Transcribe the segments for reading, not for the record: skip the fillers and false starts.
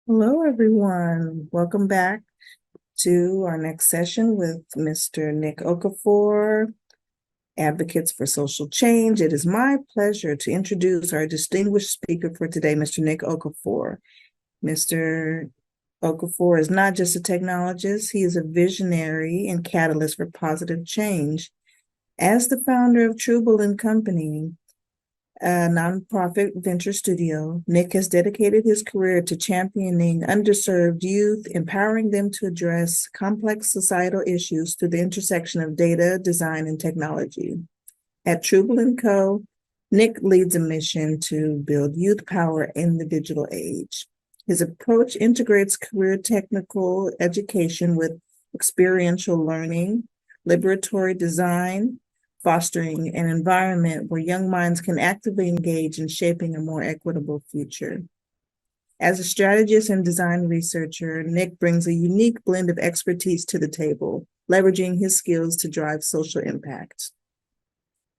Hello, everyone. Welcome back to our next session with Mr. Nick Okafor, Advocates for Social Change. It is my pleasure to introduce our distinguished speaker for today, Mr. Nick Okafor. Mr. Okafor is not just a technologist, he is a visionary and catalyst for positive change. As the founder of Truble&Co, a nonprofit venture studio, Nick has dedicated his career to championing underserved youth, empowering them to address complex societal issues through the intersection of data, design, and technology. At Truble&Co, Nick leads a mission to build youth power in the digital age. His approach integrates career technical education with experiential learning, liberatory design, fostering an environment where young minds can actively engage in shaping a more equitable future. As a strategist and design researcher, Nick brings a unique blend of expertise to the table, leveraging his skills to drive social impact.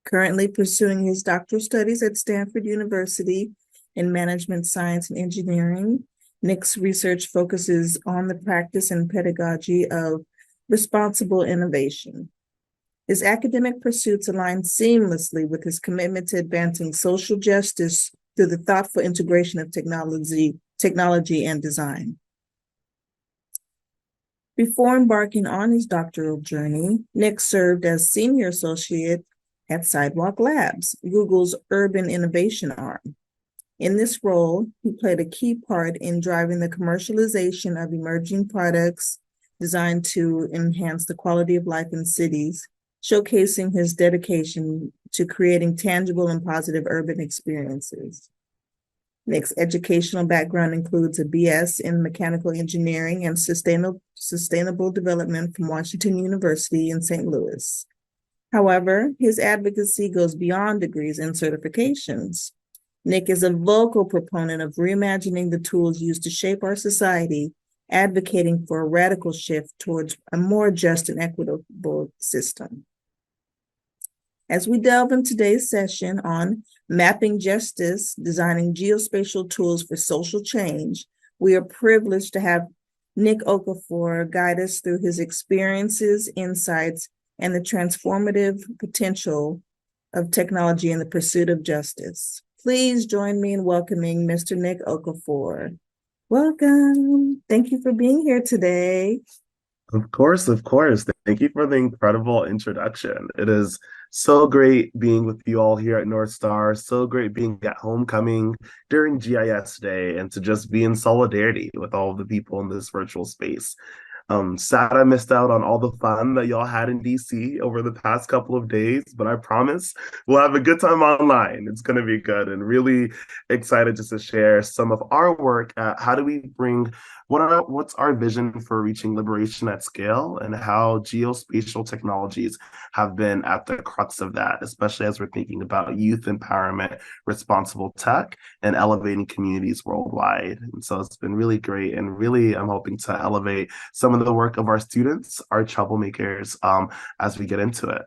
Currently pursuing his doctoral studies at Stanford University in management science and engineering, Nick's research focuses on the practice and pedagogy of responsible innovation. His academic pursuits align seamlessly with his commitment to advancing social justice through the thoughtful integration of technology and design. Before embarking on his doctoral journey, Nick served as senior associate at Sidewalk Labs, Google's urban innovation arm. In this role, he played a key part in driving the commercialization of emerging products designed to enhance the quality of life in cities, showcasing his dedication to creating tangible and positive urban experiences. Nick's educational background includes a BS in mechanical engineering and sustainable development from Washington University in St. Louis. However, his advocacy goes beyond degrees and certifications. Nick is a vocal proponent of reimagining the tools used to shape our society, advocating for a radical shift towards a more just and equitable system. As we delve into today's session on mapping justice, designing geospatial tools for social change, we are privileged to have Nick Okafor guide us through his experiences, insights, and the transformative potential of technology in the pursuit of justice. Please join me in welcoming Mr. Nick Okafor. Welcome. Thank you for being here today. Of course, of course. Thank you for the incredible introduction. It is so great being with you all here at North Star. So great being at homecoming during GIS Day and to just be in solidarity with all of the people in this virtual space. Sad I missed out on all the fun that y'all had in DC over the past couple of days, but I promise we'll have a good time online. It's going to be good and really excited just to share some of our work at how do we bring what's our vision for reaching liberation at scale and how geospatial technologies have been at the crux of that, especially as we're thinking about youth empowerment, responsible tech, and elevating communities worldwide. And so it's been really great. And really, I'm hoping to elevate some of the work of our students, our troublemakers, as we get into it.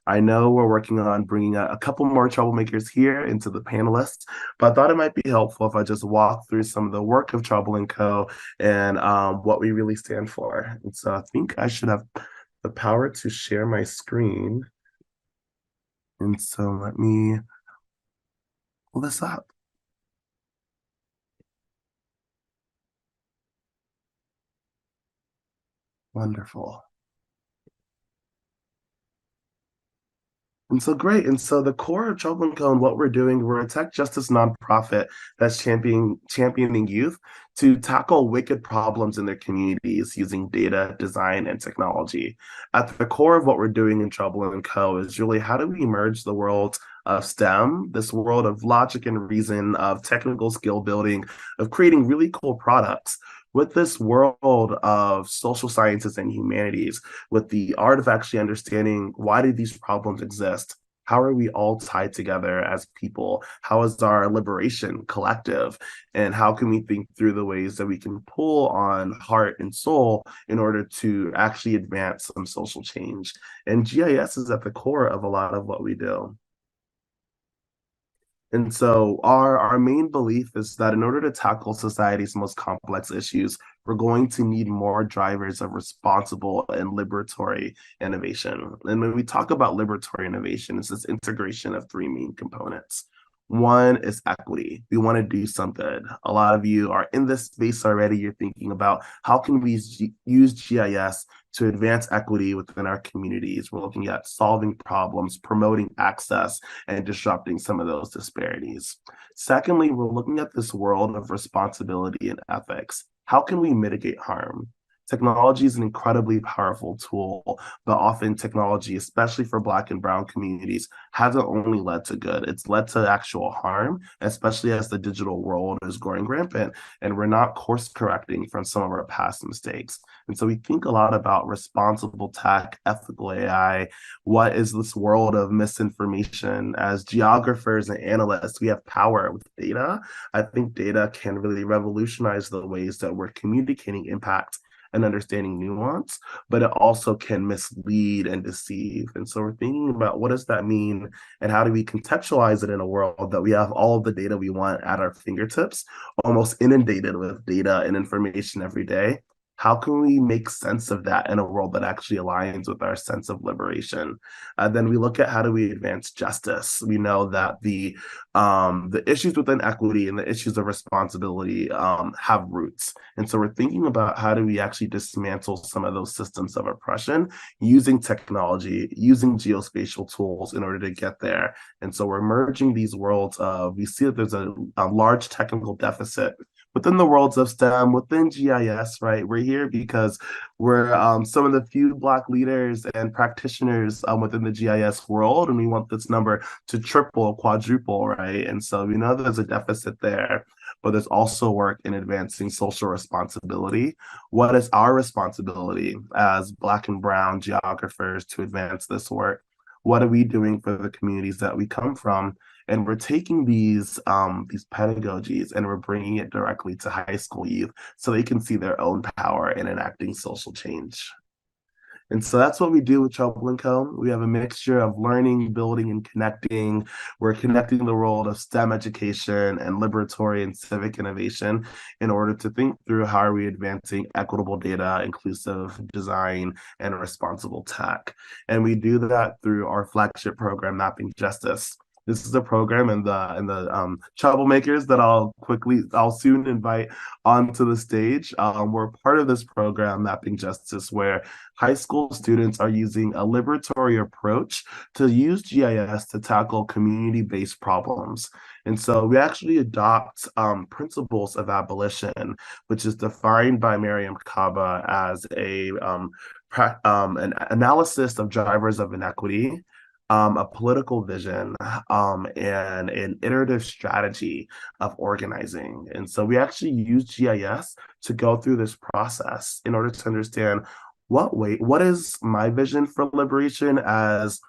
I know we're working on bringing a couple more troublemakers here into the panelists, but I thought it might be helpful if I just walk through some of the work of Trouble&Co and what we really stand for. And so I think I should have the power to share my screen. And so let me pull this up. Wonderful. And so great. And so the core of Truble&Co and what we're doing, we're a tech justice nonprofit that's championing youth to tackle wicked problems in their communities using data, design, and technology. At the core of what we're doing in Truble&Co is really how do we merge the world of STEM, this world of logic and reason, of technical skill building, of creating really cool products with this world of social sciences and humanities, with the art of actually understanding why do these problems exist? How are we all tied together as people? How is our liberation collective? And how can we think through the ways that we can pull on heart and soul in order to actually advance some social change? And GIS is at the core of a lot of what we do. And so our main belief is that in order to tackle society's most complex issues, we're going to need more drivers of responsible and liberatory innovation. And when we talk about liberatory innovation, it's this integration of three main components. One is equity. We want to do something. A lot of you are in this space already. You're thinking about how can we use GIS to advance equity within our communities. We're looking at solving problems, promoting access, and disrupting some of those disparities. Secondly, we're looking at this world of responsibility and ethics. How can we mitigate harm? Technology is an incredibly powerful tool, but often technology, especially for Black and Brown communities, hasn't only led to good, it's led to actual harm, especially as the digital world is growing rampant and we're not course correcting from some of our past mistakes. And so we think a lot about responsible tech, ethical AI. What is this world of misinformation? As geographers and analysts, we have power with data. I think data can really revolutionize the ways that we're communicating impact and understanding nuance, but it also can mislead and deceive. And so we're thinking about what does that mean and how do we contextualize it in a world that we have all of the data we want at our fingertips, almost inundated with data and information every day. How can we make sense of that in a world that actually aligns with our sense of liberation? Then we look at how do we advance justice. We know that the issues within equity and the issues of responsibility have roots. And so we're thinking about how do we actually dismantle some of those systems of oppression using technology, using geospatial tools in order to get there. And so we're merging these worlds of, we see that there's a large technical deficit within the worlds of STEM, within GIS, right? We're here because we're some of the few Black leaders and practitioners within the GIS world, and we want this number to triple, quadruple, right? And so we know there's a deficit there, but there's also work in advancing social responsibility. What is our responsibility as Black and Brown geographers to advance this work? What are we doing for the communities that we come from? And we're taking these pedagogies and we're bringing it directly to high school youth so they can see their own power in enacting social change. And so that's what we do with Truble&Co. We have a mixture of learning, building, and connecting. We're connecting the world of STEM education and liberatory and civic innovation in order to think through how are we advancing equitable data, inclusive design, and responsible tech. And we do that through our flagship program, Mapping Justice. This is a program and the troublemakers that I'll soon invite onto the stage. We're part of this program, Mapping Justice, where high school students are using a liberatory approach to use GIS to tackle community-based problems. And so we actually adopt principles of abolition, which is defined by Mariam Kaba as an analysis of drivers of inequity, a political vision, and an iterative strategy of organizing. And so we actually use GIS to go through this process in order to understand what is my vision for liberation as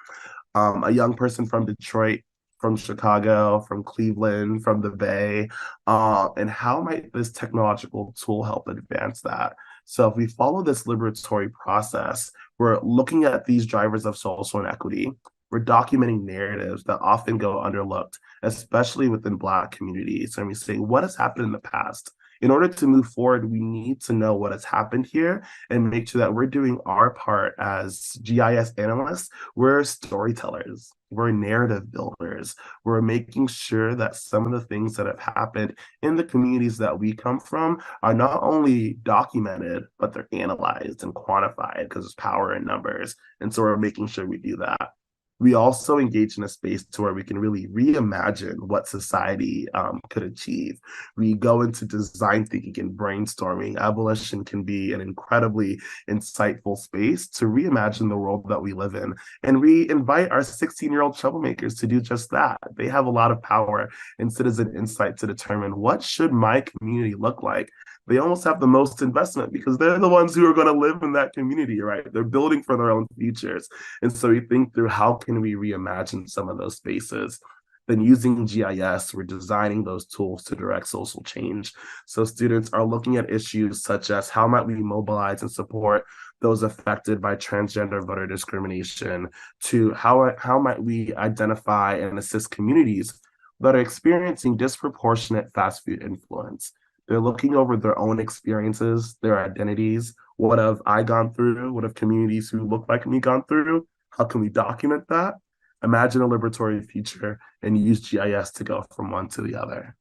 a young person from Detroit, from Chicago, from Cleveland, from the Bay, and how might this technological tool help advance that? So if we follow this liberatory process, we're looking at these drivers of social inequity. We're documenting narratives that often go underlooked, especially within Black communities. And we say, what has happened in the past? In order to move forward, we need to know what has happened here and make sure that we're doing our part as GIS analysts. We're storytellers, we're narrative builders. We're making sure that some of the things that have happened in the communities that we come from are not only documented, but they're analyzed and quantified because there's power in numbers. And so we're making sure we do that. We also engage in a space to where we can really reimagine what society could achieve. We go into design thinking and brainstorming. Abolition can be an incredibly insightful space to reimagine the world that we live in. And we invite our 16-year-old troublemakers to do just that. They have a lot of power and citizen insight to determine what should my community look like. They almost have the most investment because they're the ones who are going to live in that community, right? They're building for their own futures. And so we think through how can we reimagine some of those spaces. Then using GIS, we're designing those tools to direct social change. So students are looking at issues such as how might we mobilize and support those affected by transgender voter discrimination, to how might we identify and assist communities that are experiencing disproportionate fast food influence. They're looking over their own experiences, their identities. What have I gone through? What have communities who look like me gone through? How can we document that? Imagine a liberatory future and use GIS to go from one to the other.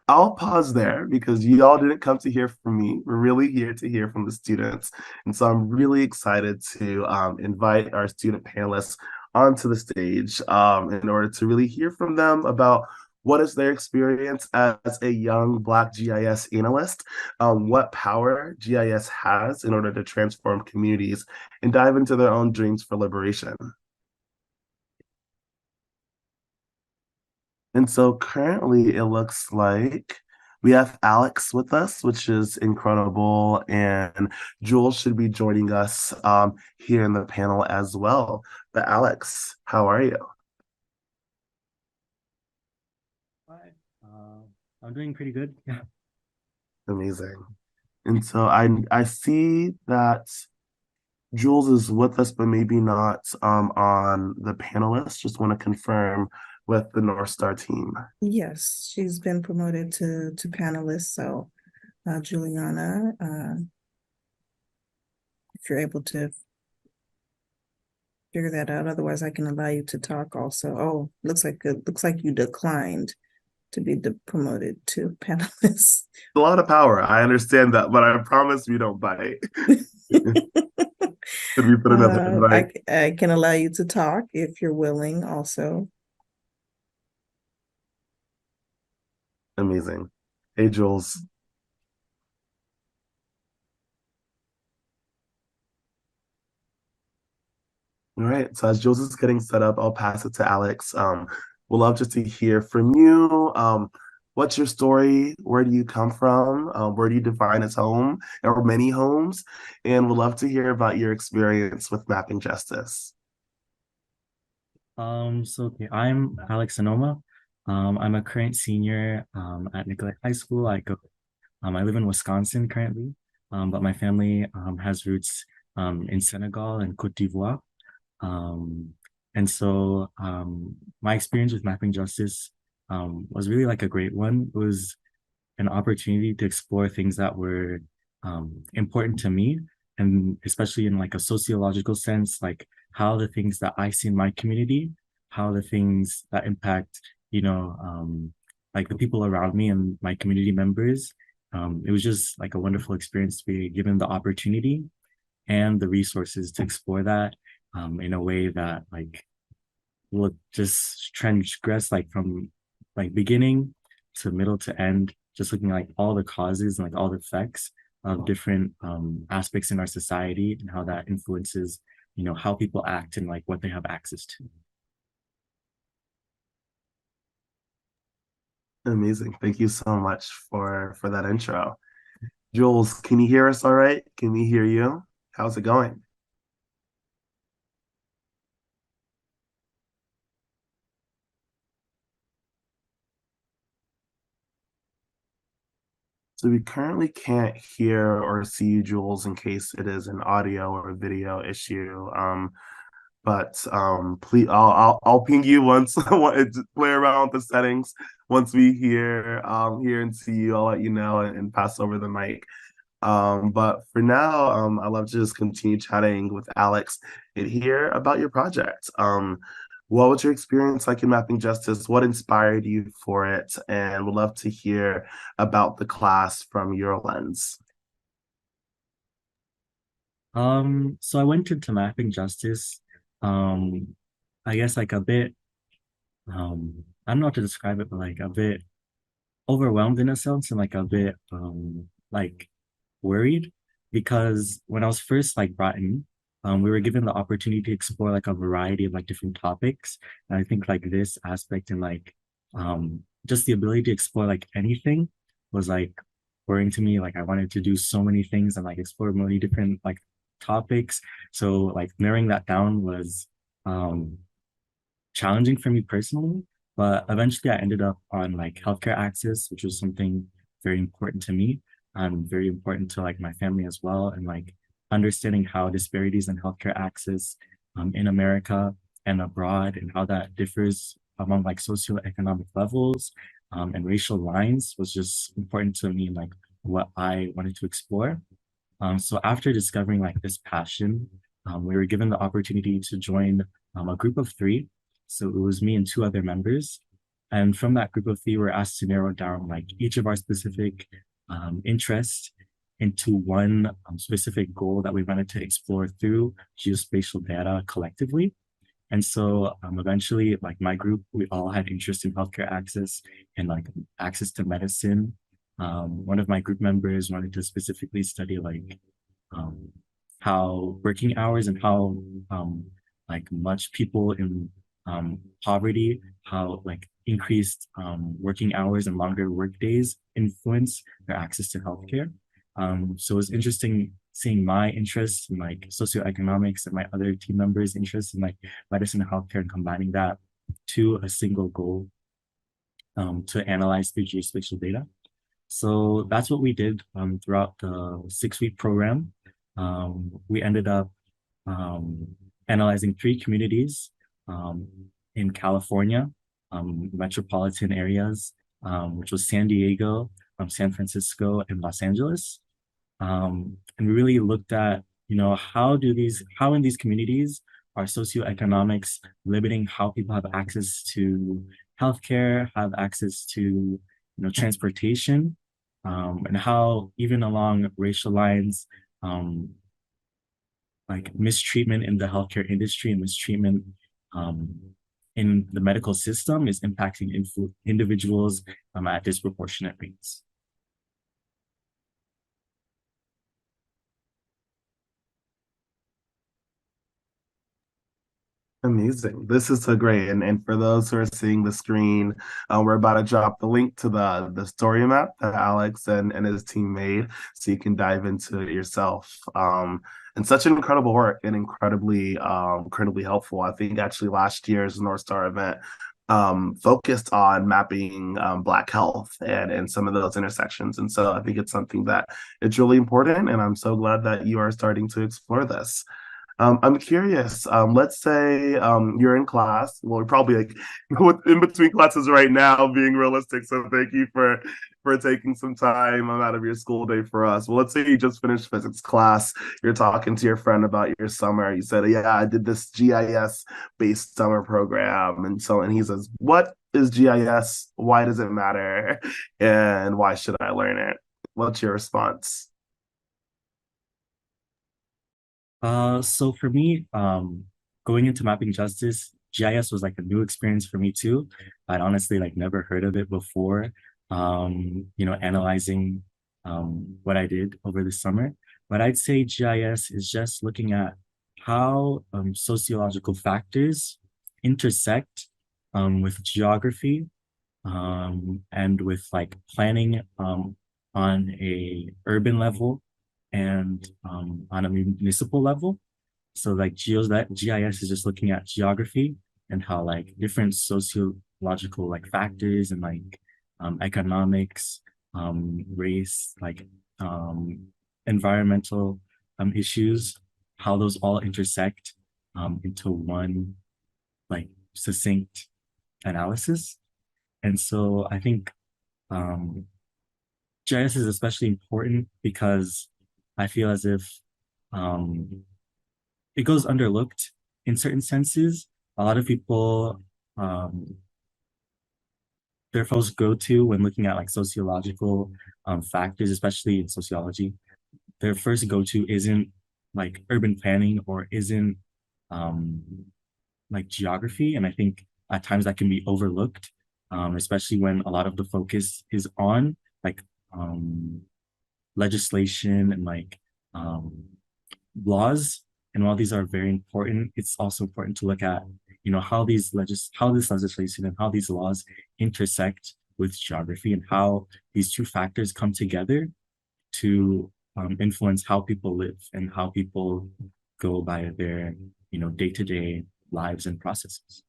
I'll pause there because you all didn't come to hear from me. We're really here to hear from the students. And so I'm really excited to invite our student panelists onto the stage in order to really hear from them about what is their experience as a young Black GIS analyst, what power GIS has in order to transform communities and dive into their own dreams for liberation. And so currently it looks like we have Alex with us, which is incredible. And Jules should be joining us here in the panel as well. But Alex, how are you? Hi. I'm doing pretty good. Yeah. Amazing. And so I see that Jules is with us, but maybe not on the panelists. Just want to confirm with the North Star team. Yes, she's been promoted to panelist. So, Juliana, if you're able to figure that out, otherwise I can allow you to talk also. Oh, looks like you declined to be promoted to panelist. A lot of power. I understand that, but I promise we don't bite. Could we put another invite? I can allow you to talk if you're willing also. Amazing. Hey, Jules. All right. So as Jules is getting set up, I'll pass it to Alex. We'd love just to hear from you. What's your story? Where do you come from? Where do you define as home or many homes? And we'd love to hear about your experience with mapping justice. Okay, I'm Alex Sonoma. I'm a current senior at Nicollet High School. I live in Wisconsin currently, but my family has roots in Senegal and Cote d'Ivoire. And so my experience with mapping justice was really like a great one. It was an opportunity to explore things that were important to me, and especially in like a sociological sense, like how the things that I see in my community, how the things that impact, like the people around me and my community members. It was just like a wonderful experience to be given the opportunity and the resources to explore that in a way that like will just transgress like from like beginning to middle to end, just looking at like all the causes and like all the effects of different aspects in our society and how that influences, how people act and like what they have access to. Amazing. Thank you so much for that intro. Jules, can you hear us all right? Can we hear you? How's it going? So we currently can't hear or see you, Jules, in case it is an audio or a video issue. But please, I'll ping you once I want to play around with the settings. Once we hear and see you, I'll let you know and pass over the mic. But for now, I'd love to just continue chatting with Alex and hear about your project. What was your experience like in mapping justice? What inspired you for it? And would love to hear about the class from your lens. So I went into mapping justice, I guess like a bit, I don't know how to describe it, but like a bit overwhelmed in a sense and like a bit like worried because when I was first like brought in, we were given the opportunity to explore like a variety of like different topics. And I think like this aspect and like just the ability to explore like anything was like worrying to me. Like I wanted to do so many things and like explore many different like topics. So like narrowing that down was challenging for me personally. But eventually I ended up on like healthcare access, which was something very important to me and very important to like my family as well. And like understanding how disparities in healthcare access in America and abroad and how that differs among like socioeconomic levels and racial lines was just important to me, like what I wanted to explore. So after discovering like this passion, we were given the opportunity to join a group of three. So it was me and two other members. And from that group of three, we were asked to narrow down like each of our specific interests into one specific goal that we wanted to explore through geospatial data collectively. And so eventually, like my group, we all had interest in healthcare access and like access to medicine. One of my group members wanted to specifically study like um, how working hours and how like much people in poverty, how like increased working hours and longer work days influence their access to healthcare. So it was interesting seeing my interests in like socioeconomics and my other team members' interests in like medicine and healthcare and combining that to a single goal to analyze through geospatial data. So that's what we did throughout the 6-week program. We ended up analyzing 3 communities in California, metropolitan areas, which was San Diego, San Francisco, and Los Angeles. And we really looked at, you know, how in these communities are socioeconomics limiting how people have access to healthcare, have access to, you know, transportation, and how even along racial lines, like mistreatment in the healthcare industry and mistreatment in the medical system is impacting individuals at disproportionate rates. Amazing. This is so great. And for those who are seeing the screen, we're about to drop the link to the story map that Alex and his team made so you can dive into it yourself. And such incredible work and incredibly helpful. I think actually last year's North Star event focused on mapping Black health and some of those intersections. And so I think it's something that it's really important. And I'm so glad that you are starting to explore this. I'm curious. Let's say you're in class. Well, we're probably like in between classes right now, being realistic. So thank you for taking some time out of your school day for us. Well, let's say you just finished physics class. You're talking to your friend about your summer. You said, "Yeah, I did this GIS based summer program," and he says, "What is GIS? Why does it matter? And why should I learn it?" What's your response? So for me, going into mapping justice, GIS was like a new experience for me too. I'd honestly like never heard of it before, you know, analyzing what I did over the summer. But I'd say GIS is just looking at how sociological factors intersect with geography and with like planning on a urban level and on a municipal level. So like GIS is just looking at geography and how like different sociological like factors and like economics, race, like environmental issues, how those all intersect into one like succinct analysis. And so I think GIS is especially important because I feel as if it goes underlooked in certain senses. A lot of people, their first go-to when looking at like sociological factors, especially in sociology, their first go-to isn't like urban planning or isn't um, like geography. And I think at times that can be overlooked, especially when a lot of the focus is on like legislation and like laws. And while these are very important, it's also important to look at, you know, how how this legislation and how these laws intersect with geography and how these two factors come together to influence how people live and how people go by their, you know, day-to-day lives and processes.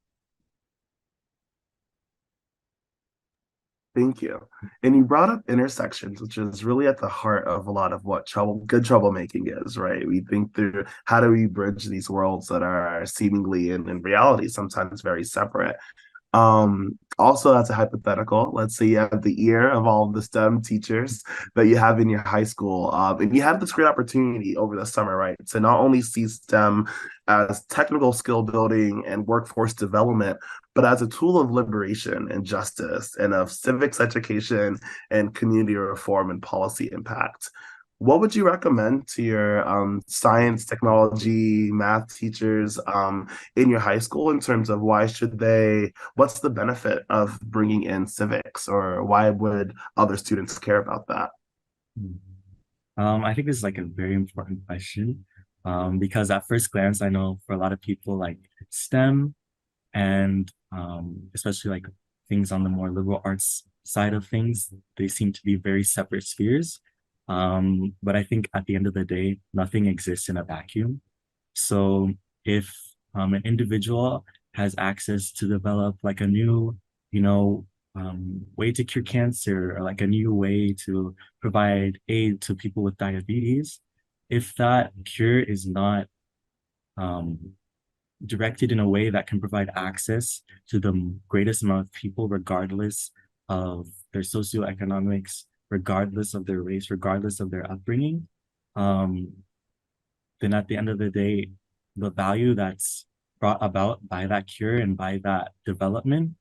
Thank you. And you brought up intersections, which is really at the heart of a lot of what good troublemaking is, right? We think through how do we bridge these worlds that are seemingly in reality sometimes very separate. Also, that's a hypothetical. Let's say you have the ear of all of the STEM teachers that you have in your high school, and you have this great opportunity over the summer, right, to not only see STEM as technical skill building and workforce development, but as a tool of liberation and justice and of civics education and community reform and policy impact. What would you recommend to your science, technology, math teachers in your high school in terms of what's the benefit of bringing in civics, or why would other students care about that? I think this is like a very important question, because at first glance, I know for a lot of people, like STEM and especially like things on the more liberal arts side of things, they seem to be very separate spheres. But I think at the end of the day, nothing exists in a vacuum. So if an individual has access to develop like a new, you know, way to cure cancer, or like a new way to provide aid to people with diabetes, if that cure is not um, directed in a way that can provide access to the greatest amount of people, regardless of their socioeconomics, regardless of their race, regardless of their upbringing, um, then at the end of the day, the value that's brought about by that cure and by that development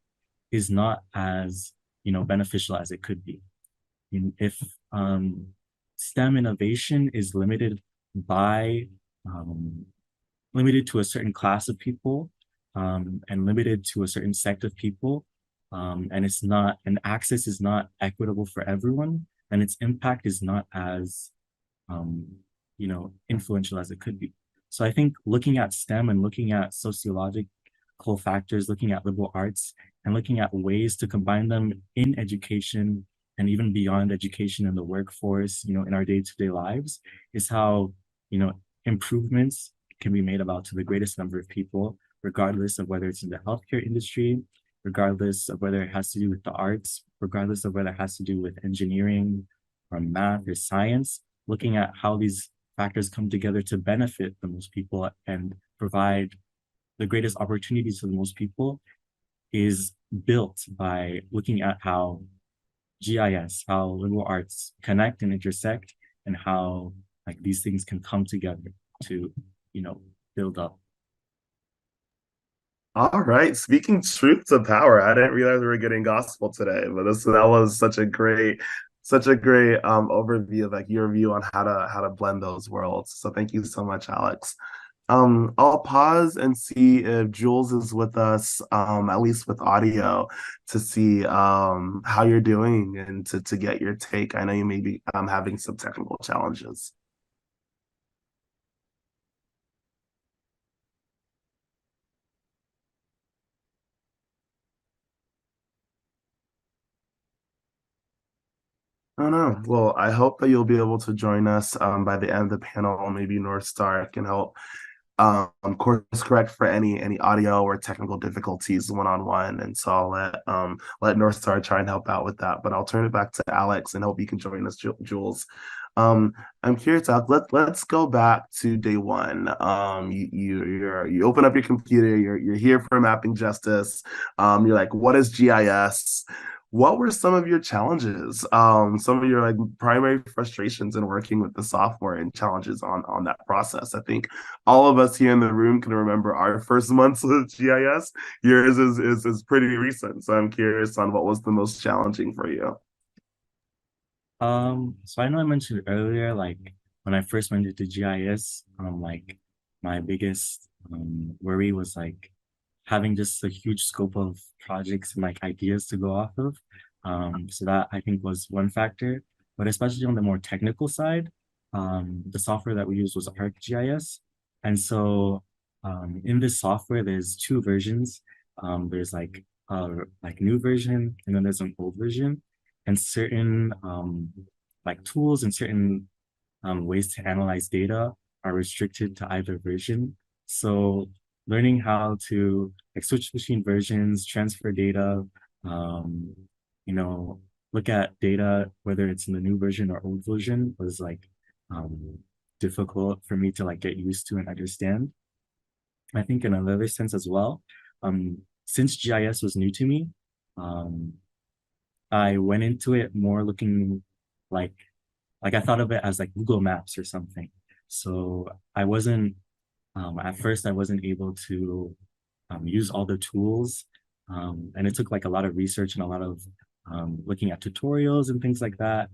is not as, beneficial as it could be. If STEM innovation is by um, limited to a certain class of people, and limited to a certain sect of people, and access is not equitable for everyone, and its impact is not as um, influential as it could be. So I think looking at STEM and looking at sociological factors, looking at liberal arts, and looking at ways to combine them in education and even beyond education in the workforce, in our day-to-day lives, is how, improvements can be made about to the greatest number of people, regardless of whether it's in the healthcare industry, regardless of whether it has to do with the arts, regardless of whether it has to do with engineering or math or science, looking at how these factors come together to benefit the most people and provide the greatest opportunities for the most people is built by looking at how GIS, how liberal arts connect and intersect, and how like these things can come together to, build up. All right. Speaking truth to power. I didn't realize we were getting gospel today, but that was such a great overview of like your view on how to blend those worlds. So thank you so much, Alex. I'll pause and see if Jules is with us, at least with audio, to see how you're doing and to get your take. I know you may be having some technical challenges. Oh no. Well, I hope that you'll be able to join us by the end of the panel. Maybe North Star can help course correct for any audio or technical difficulties one-on-one. And so I'll let North Star try and help out with that. But I'll turn it back to Alex and hope you can join us, Jules. I'm curious, let's go back to day one. You open up your computer, you're here for mapping justice. You're like, what is GIS? What were some of your challenges? Some of your like primary frustrations in working with the software and challenges on that process. I think all of us here in the room can remember our first months with GIS. Yours is pretty recent, so I'm curious on what was the most challenging for you. So I know I mentioned earlier, like when I first went into GIS, like my biggest worry was like having just a huge scope of projects and like ideas to go off of. So that I think was one factor, but especially on the more technical side, the software that we used was ArcGIS. And so in this software, there's two versions. There's like a new version, and then there's an old version, and certain like tools and certain ways to analyze data are restricted to either version. So learning how to like switch between versions, transfer data, um, look at data, whether it's in the new version or old version, was like difficult for me to like get used to and understand. I think in another sense as well, since GIS was new to me, um, I went into it more looking like I thought of it as like Google Maps or something. So I wasn't at first I wasn't able to use all the tools, and it took like a lot of research and a lot of looking at tutorials and things like that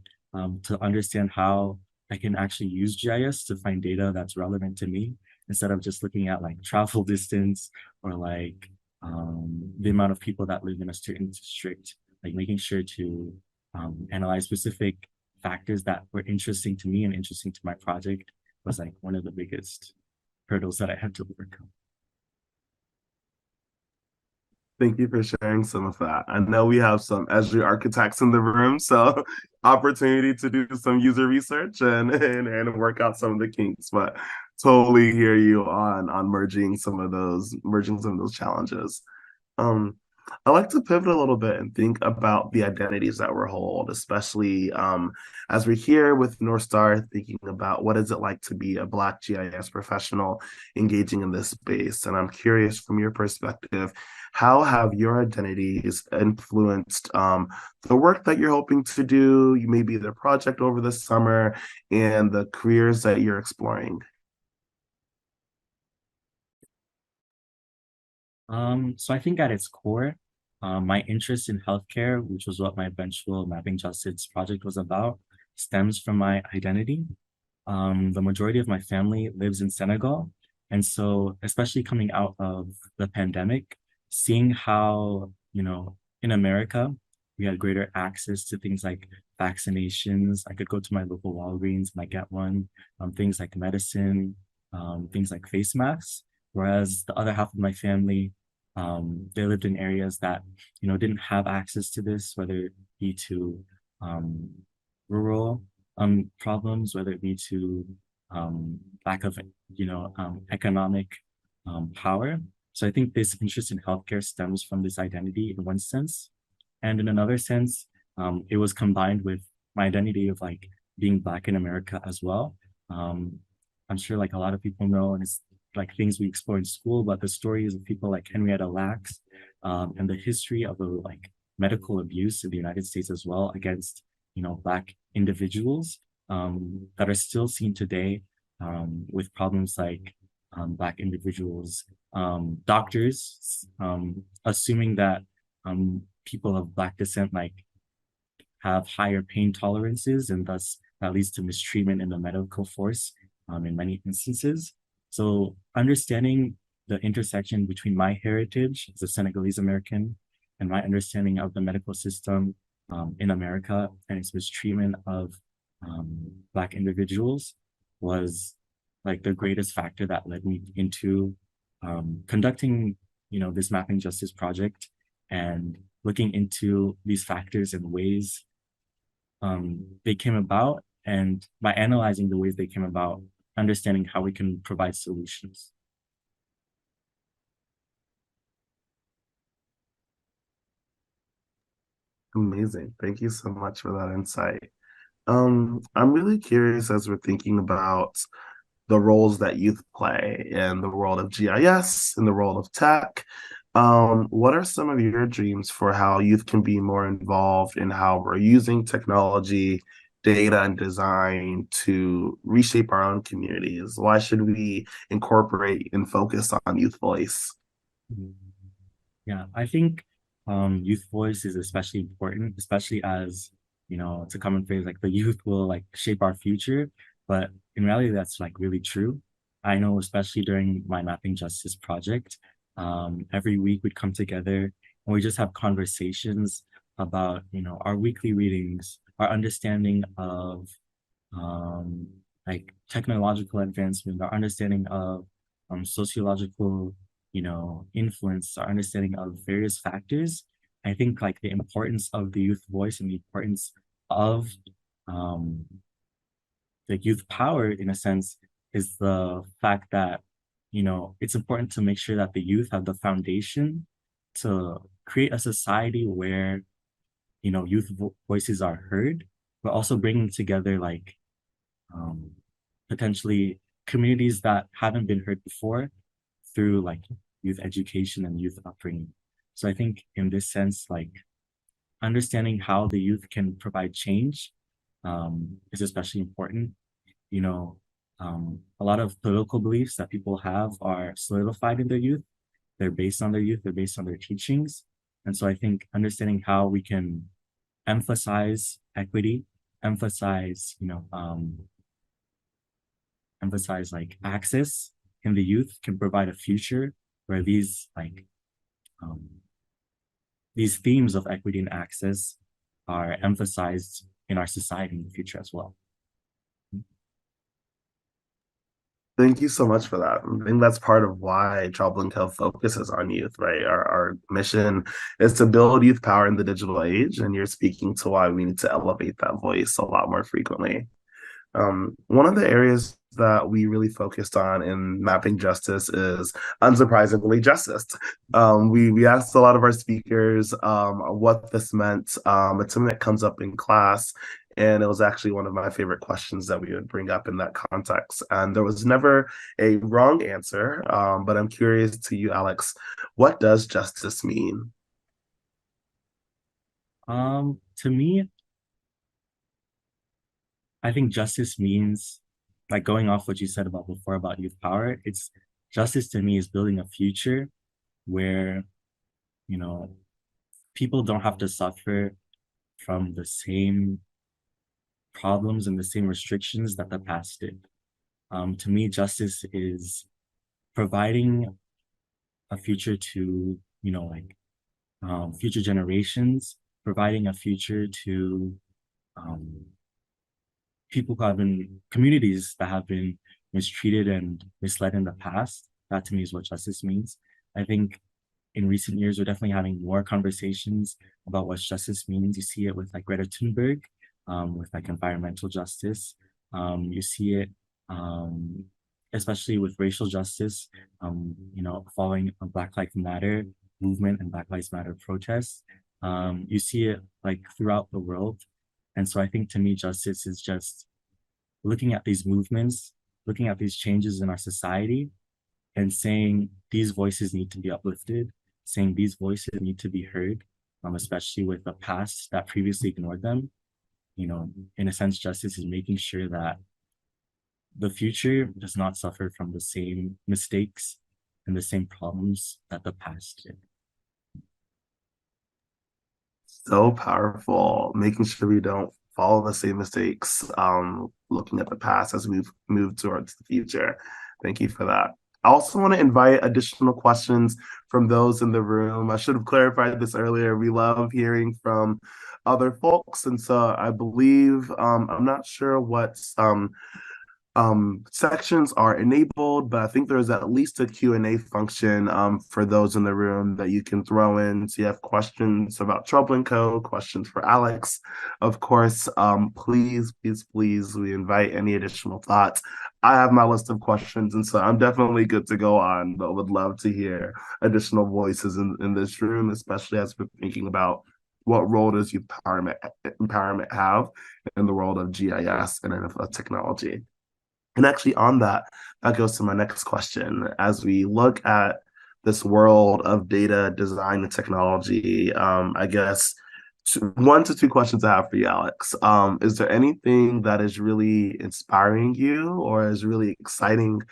to understand how I can actually use GIS to find data that's relevant to me instead of just looking at like travel distance or like the amount of people that live in a certain district, like making sure to analyze specific factors that were interesting to me and interesting to my project was like one of the biggest hurdles that I had to overcome. Thank you for sharing some of that. I know we have some Esri architects in the room, so opportunity to do some user research and work out some of the kinks, but totally hear you on merging some of those challenges. Um, I like to pivot a little bit and think about the identities that we hold, especially as we're here with North Star, thinking about what is it like to be a Black GIS professional engaging in this space. And I'm curious, from your perspective, how have your identities influenced the work that you're hoping to do, maybe the project over the summer, and the careers that you're exploring? So I think at its core, my interest in healthcare, which was what my eventual mapping justice project was about, stems from my identity. The majority of my family lives in Senegal. And so, especially coming out of the pandemic, seeing how, in America, we had greater access to things like vaccinations. I could go to my local Walgreens and I get one, things like medicine, things like face masks. Whereas the other half of my family, they lived in areas that, didn't have access to this, whether it be to rural problems, whether it be to lack of, economic power. So I think this interest in healthcare stems from this identity in one sense. And in another sense, it was combined with my identity of like being Black in America as well. Um, I'm sure like a lot of people know, and it's like things we explore in school, but the stories of people like Henrietta Lacks and the history of the like medical abuse in the United States as well against, Black individuals that are still seen today with problems like Black individuals, doctors, assuming that people of Black descent like have higher pain tolerances, and thus that leads to mistreatment in the medical force in many instances. So understanding the intersection between my heritage as a Senegalese American and my understanding of the medical system in America and its mistreatment of Black individuals was like the greatest factor that led me into conducting, this mapping justice project and looking into these factors and ways they came about, and by analyzing the ways they came about, understanding how we can provide solutions. Amazing. Thank you so much for that insight. I'm really curious as we're thinking about the roles that youth play in the world of GIS, in the world of tech. What are some of your dreams for how youth can be more involved in how we're using technology, data, and design to reshape our own communities? Why should we incorporate and focus on youth voice? Yeah, I think youth voice is especially important, especially as, it's a common phrase like the youth will like shape our future. But in reality, that's like really true. I know, especially during my mapping justice project, every week we'd come together and we just have conversations about, our weekly readings, our understanding of um, like technological advancement, our understanding of sociological, influence, our understanding of various factors. I think like the importance of the youth voice and the importance of um, the youth power, in a sense, is the fact that, it's important to make sure that the youth have the foundation to create a society where, youth voices are heard, but also bringing together like um, potentially communities that haven't been heard before through like youth education and youth upbringing. So I think in this sense, like understanding how the youth can provide change is especially important. You know, a lot of political beliefs that people have are solidified in their youth. They're based on their youth, they're based on their teachings. And so I think understanding how we can emphasize equity, emphasize, emphasize like access in the youth can provide a future where um, these themes of equity and access are emphasized in our society in the future as well. Thank you so much for that. I think that's part of why Truble&Co focuses on youth, right? Our mission is to build youth power in the digital age, and you're speaking to why we need to elevate that voice a lot more frequently. One of the areas that we really focused on in mapping justice is, unsurprisingly, justice. We asked a lot of our speakers what this meant. It's something that comes up in class, and it was actually one of my favorite questions that we would bring up in that context. And there was never a wrong answer, but I'm curious to you, Alex, what does justice mean? To me, I think justice means, like going off what you said about before about youth power, it's justice to me is building a future where, you know, people don't have to suffer from the same problems and the same restrictions that the past did. To me, justice is providing a future to, future generations, providing a future to um, people who have been communities that have been mistreated and misled in the past. That to me is what justice means. I think in recent years, we're definitely having more conversations about what justice means. You see it with like Greta Thunberg, with like environmental justice. You see it, especially with racial justice, following a Black Lives Matter movement and Black Lives Matter protests. You see it like throughout the world. And so I think to me, justice is just looking at these movements, looking at these changes in our society and saying these voices need to be uplifted, saying these voices need to be heard, especially with the past that previously ignored them. In a sense, justice is making sure that the future does not suffer from the same mistakes and the same problems that the past did. So powerful, making sure we don't follow the same mistakes, looking at the past as we move towards the future. Thank you for that. I also want to invite additional questions from those in the room. I should have clarified this earlier. We love hearing from other folks. And so I believe, I'm not sure what sections are enabled, but I think there's at least a Q&A function for those in the room that you can throw in. So you have questions about Truble&Co, questions for Alex. Of course, please, we invite any additional thoughts. I have my list of questions, and so I'm definitely good to go on, but would love to hear additional voices in this room, especially as we're thinking about what role does youth empowerment have in the world of GIS and of technology. And actually, on that, that goes to my next question. As we look at this world of data, design, and technology, I guess 1 to 2 questions I have for you, Alex. Is there anything that is really inspiring you or is really exciting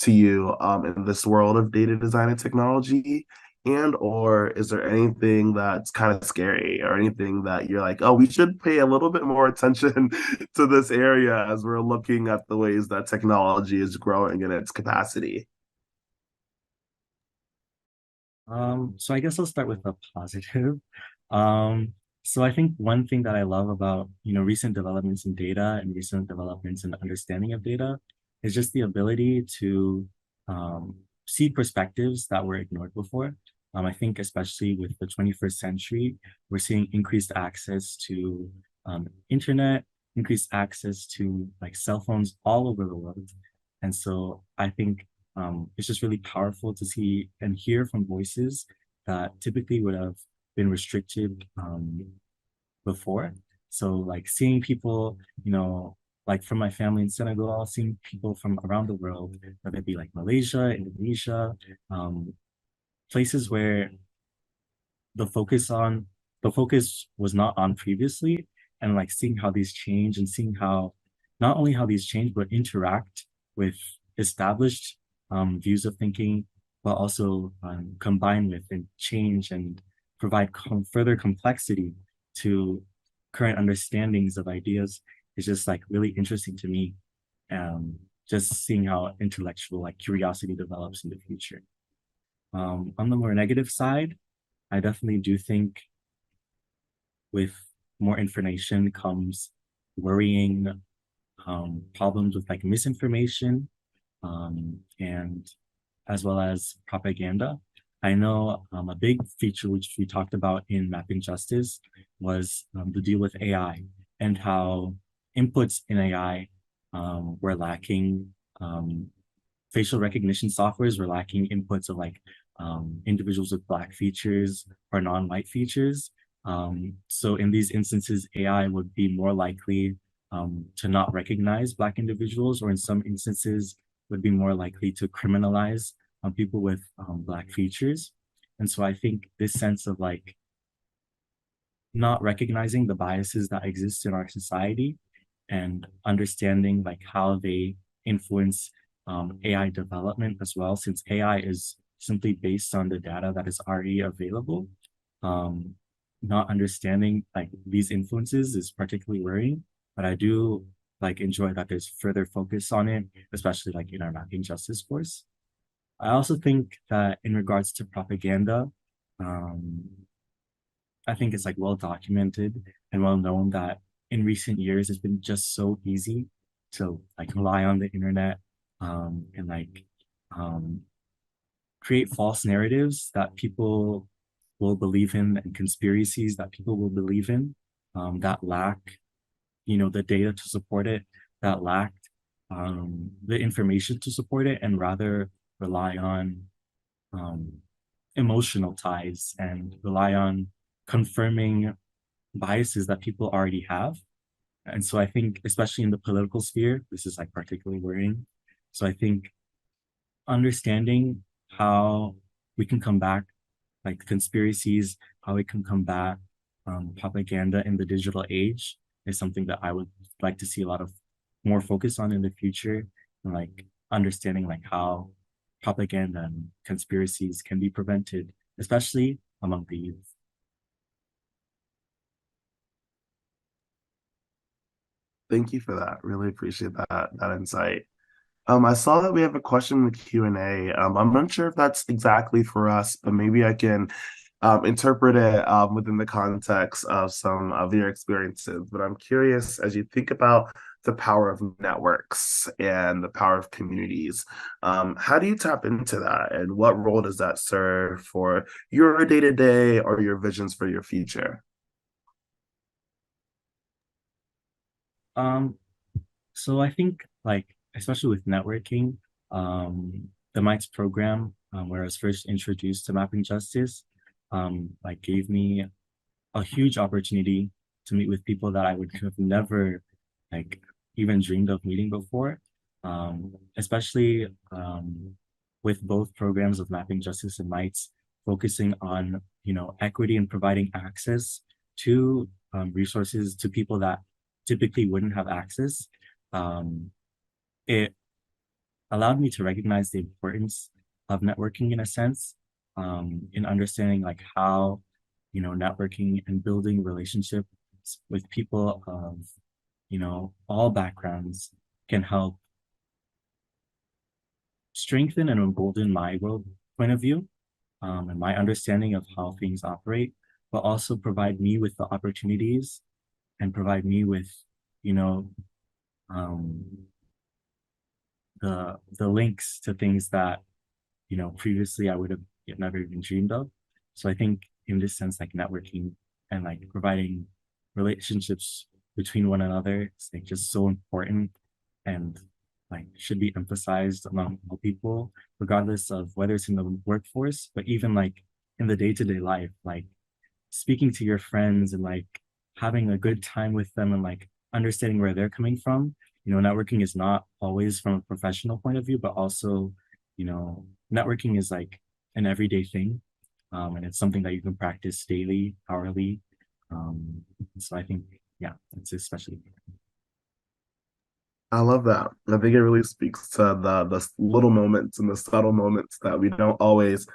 to you in this world of data design and technology? And or is there anything that's kind of scary or anything that you're like, oh, we should pay a little bit more attention to this area as we're looking at the ways that technology is growing in its capacity? So I guess I'll start with a positive. Um, so I think one thing that I love about, recent developments in data and recent developments in the understanding of data is just the ability to see perspectives that were ignored before. I think especially with the 21st century, we're seeing increased access to internet, increased access to like cell phones all over the world. And so I think it's just really powerful to see and hear from voices that typically would have been restricted before. So like seeing people, like from my family in Senegal, seeing people from around the world, whether it be like Malaysia, Indonesia, places where the focus was not on previously, and like seeing how these change and seeing how not only how these change but interact with established views of thinking, but also combine with and change and provide further complexity to current understandings of ideas is just like really interesting to me. Just seeing how intellectual like curiosity develops in the future. On the more negative side, I definitely do think with more information comes worrying problems with like misinformation and as well as propaganda. I know a big feature which we talked about in Mapping Justice was the deal with AI and how inputs in AI were lacking. Facial recognition softwares were lacking inputs of like individuals with Black features or non-white features. So in these instances, AI would be more likely to not recognize Black individuals, or in some instances would be more likely to criminalize people with Black features. And so I think this sense of like not recognizing the biases that exist in our society and understanding like how they influence AI development as well, since AI is simply based on the data that is already available. Not understanding like these influences is particularly worrying, but I do like enjoy that there's further focus on it, especially like in our mapping justice course. I also think that in regards to propaganda, um, I think it's like well documented and well known that in recent years it's been just so easy to like rely on the internet and like um, create false narratives that people will believe in and conspiracies that people will believe in that lack, you know, the data to support it, that lack the information to support it, and rather rely on um, emotional ties and rely on confirming biases that people already have. And so I think, especially in the political sphere, this is like particularly worrying. So I think understanding how we can combat like conspiracies, how we can combat propaganda in the digital age is something that I would like to see a lot of more focus on in the future, and like understanding like how propaganda and conspiracies can be prevented, especially among the youth. Thank you for that. Really appreciate that insight. I saw that we have a question in the Q&A. I'm not sure if that's exactly for us, but maybe I can interpret it within the context of some of your experiences. But I'm curious, as you think about the power of networks and the power of communities, how do you tap into that? And what role does that serve for your day-to-day or your visions for your future? Um, so I think like, especially with networking, the MITES program, where I was first introduced to mapping justice, like gave me a huge opportunity to meet with people that I would have never like even dreamed of meeting before. Especially with both programs of mapping justice and MITES focusing on, you know, equity and providing access to resources to people that typically wouldn't have access. It allowed me to recognize the importance of networking in a sense, in understanding like how, you know, networking and building relationships with people of, you know, all backgrounds can help strengthen and embolden my world point of view and my understanding of how things operate, but also provide me with the opportunities and provide me with, you know, um, the links to things that, you know, previously I would have never even dreamed of. So I think in this sense, like networking and like providing relationships between one another is like just so important and like should be emphasized among all people, regardless of whether it's in the workforce, but even like in the day-to-day life, like speaking to your friends and like having a good time with them and like understanding where they're coming from. You know, networking is not always from a professional point of view, but also, you know, networking is like an everyday thing. and it's something that you can practice daily, hourly. So I think, yeah, it's especially. I love that. I think it really speaks to the little moments and the subtle moments that we don't always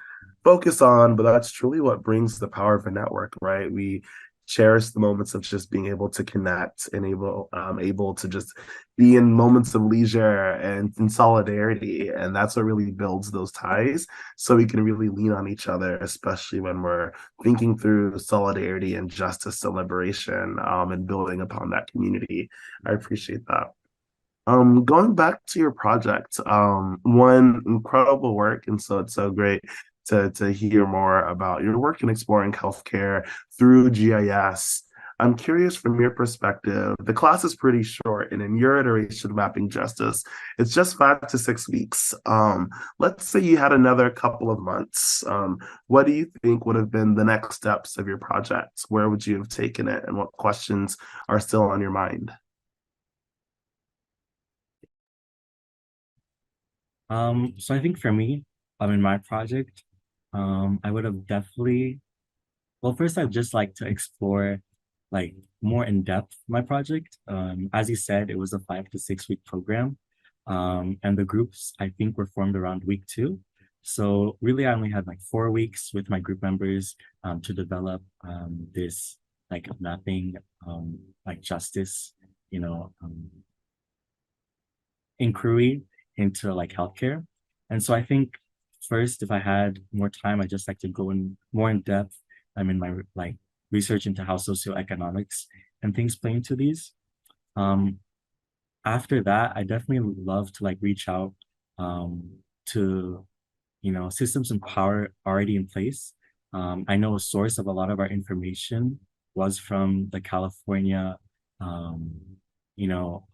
focus on, but that's truly what brings the power of a network, right? We cherish the moments of just being able to connect and able to just be in moments of leisure and in solidarity, and that's what really builds those ties. So we can really lean on each other, especially when we're thinking through solidarity and justice and liberation, and building upon that community. I appreciate that. Going back to your project, one incredible work, and so it's so great to hear more about your work in exploring healthcare through GIS. I'm curious from your perspective, the class is pretty short, and in your iteration of mapping justice, it's just 5 to 6 weeks. Let's say you had another couple of months. What do you think would have been the next steps of your project? Where would you have taken it, and what questions are still on your mind? So I think for me, in my project, I would have definitely, well, first I'd just like to explore like more in depth my project. As you said, it was a 5 to 6 week program. And the groups I think were formed around week 2. So really I only had like 4 weeks with my group members to develop this like mapping like justice, you know, inquiry into like healthcare. And so I think first, if I had more time, I'd just like to go in more in depth. I'm in my like research into how socioeconomics and things play into these. Um, After that, I definitely love to like reach out to, systems and power already in place. I know a source of a lot of our information was from the California, um, you know,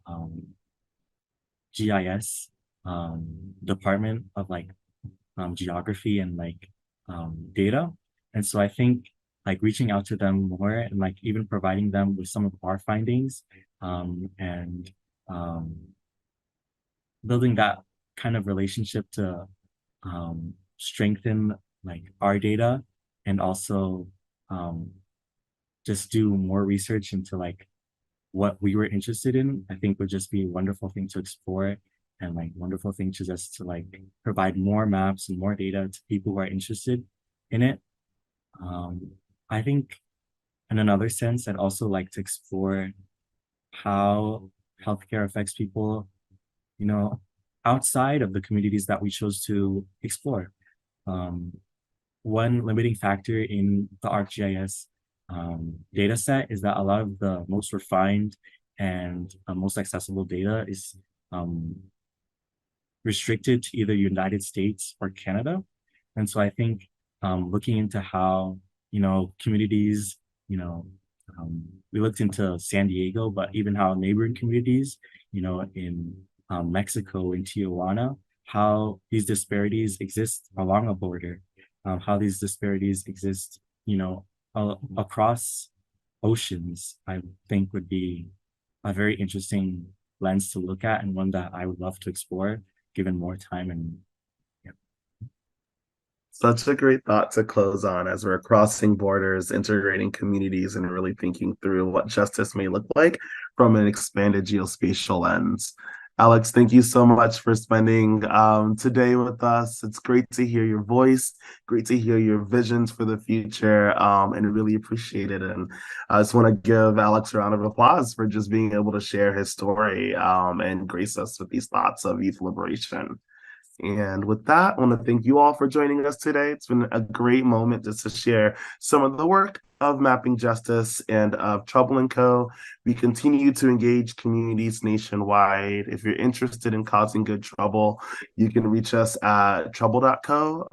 GIS department of like geography and like data. And so I think like reaching out to them more and like even providing them with some of our findings and um, building that kind of relationship to strengthen like our data and also um, just do more research into like what we were interested in, I think would just be a wonderful thing to explore and like wonderful thing to just to like provide more maps and more data to people who are interested in it. Um, I think in another sense, I'd also like to explore how healthcare affects people, you know, outside of the communities that we chose to explore. Um, One limiting factor in the ArcGIS data set is that a lot of the most refined and most accessible data is um, restricted to either United States or Canada. And so I think looking into how, communities, you know, we looked into San Diego, but even how neighboring communities, in Mexico, in Tijuana, how these disparities exist along a border, how these disparities exist, across oceans, I think would be a very interesting lens to look at and one that I would love to explore given more time and yeah. Such a great thought to close on as we're crossing borders, integrating communities, and really thinking through what justice may look like from an expanded geospatial lens. Alex, thank you so much for spending today with us. It's great to hear your voice, great to hear your visions for the future, and really appreciate it. And I just want to give Alex a round of applause for just being able to share his story and grace us with these thoughts of youth liberation. And with that, I want to thank you all for joining us today. It's been a great moment just to share some of the work of Mapping Justice and of Truble&Co. We continue to engage communities nationwide. If you're interested in causing good trouble, you can reach us at Truble&Co,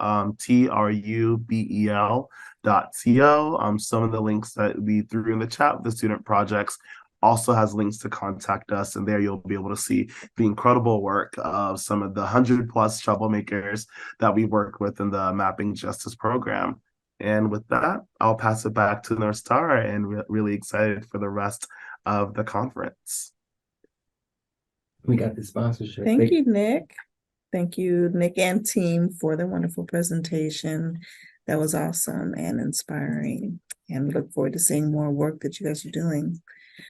Trubel.co. Some of the links that we threw in the chat with the student projects also has links to contact us, and there you'll be able to see the incredible work of some of the 100+ troublemakers that we work with in the Mapping Justice program. And with that, I'll pass it back to North Star and really excited for the rest of the conference. We got the sponsorship. Thank you, Nick. Thank you, Nick and team, for the wonderful presentation. That was awesome and inspiring. And we look forward to seeing more work that you guys are doing.